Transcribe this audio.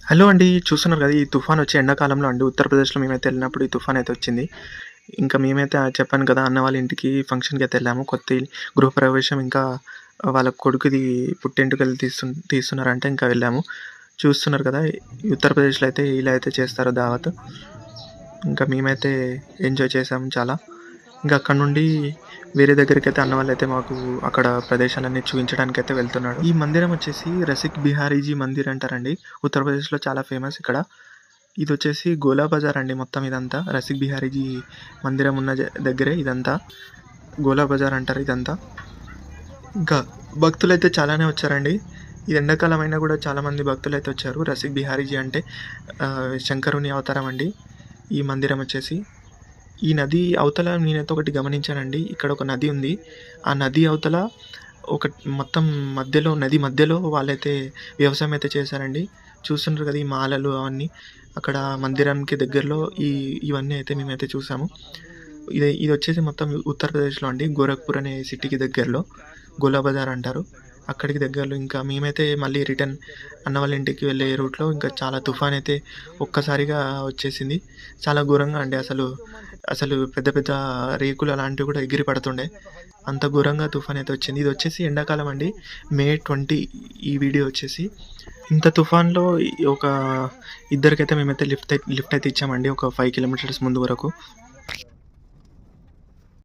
Hello అండి. చూస్తున్నారు కదా! ఈ తుఫాన్ వచ్చి ఎండాకాలంలో అండి ఉత్తరప్రదేశ్‌లో మేమైతే ఎళ్ళినప్పుడు ఈ తుఫాన్ అయితే వచ్చింది. ఇంకా మేమైతే చెప్పాను కదా! అన్న వాళ్ళ ఇంటికి ఫంక్షన్‌కైతే ఎళ్ళాము. కొత్త గృహప్రవేశం ఇంకా వాళ్ళ కొడుకుది పుట్టెంటుకలు తీస్తున్నారంటే ఇంకా వెళ్ళాము. చూస్తున్నారు కదా! ఈ ఉత్తరప్రదేశ్‌లో అయితే ఇలా అయితే చేస్తారు దావత్. ఇంకా మేమైతే ఎంజాయ్ చేసాము చాలా. ఇంకా అక్కడి నుండి వేరే దగ్గరికైతే అన్న వాళ్ళైతే మాకు అక్కడ ప్రదేశాలన్నీ చూయించడానికైతే వెళ్తున్నాడు. ఈ మందిరం వచ్చేసి రసిక్ బిహారీజీ మందిర్ అంటారండి. ఉత్తరప్రదేశ్‌లో చాలా ఫేమస్ ఇక్కడ. ఇదొచ్చేసి గోలా బజార్ అండి మొత్తం ఇదంతా. రసిక్ బిహారీజీ మందిరం ఉన్న దగ్గరే ఇదంతా. గోలా బజార్ అంటారు ఇదంతా. ఇంకా భక్తులైతే చాలానే వచ్చారండి. ఇది ఎండాకాలం అయినా కూడా చాలామంది భక్తులైతే వచ్చారు. రసిక్ బిహారీజీ అంటే శంకరుని అవతారం అండి ఈ మందిరం వచ్చేసి. ఈ నది అవతల నేనైతే ఒకటి గమనించానండి. ఇక్కడ ఒక నది ఉంది. ఆ నది అవతల ఒక మొత్తం మధ్యలో నది మధ్యలో వాళ్ళైతే వ్యవసాయం అయితే చేశారండి. చూస్తున్నారు కదా! ఈ మాలలు అవన్నీ. అక్కడ మందిరానికి దగ్గరలో ఇవన్నీ అయితే మేమైతే చూసాము. ఇదొచ్చేసి మొత్తం ఉత్తరప్రదేశ్‌లో అండి. గోరఖ్‌పూర్ అనే సిటీకి దగ్గరలో గోలా బజార్ అంటారు. అక్కడికి దగ్గరలో ఇంకా మేమైతే మళ్ళీ రిటర్న్ అన్న వాళ్ళ ఇంటికి వెళ్ళే రూట్‌లో ఇంకా చాలా తుఫాన్ అయితే ఒక్కసారిగా వచ్చేసింది. చాలా ఘోరంగా అండి అసలు పెద్ద పెద్ద రేకులు అలాంటివి కూడా ఎగిరి పడుతుండే. అంత ఘోరంగా తుఫాన్ అయితే వచ్చింది. ఇదొచ్చేసి ఎండాకాలం అండి. మే 20 ఈ వీడియో వచ్చేసి. ఇంత తుఫాన్‌లో ఒక ఇద్దరికైతే మేమైతే లిఫ్ట్ అయితే ఇచ్చామండి. ఒక 5 కిలోమీటర్స్ ముందు వరకు.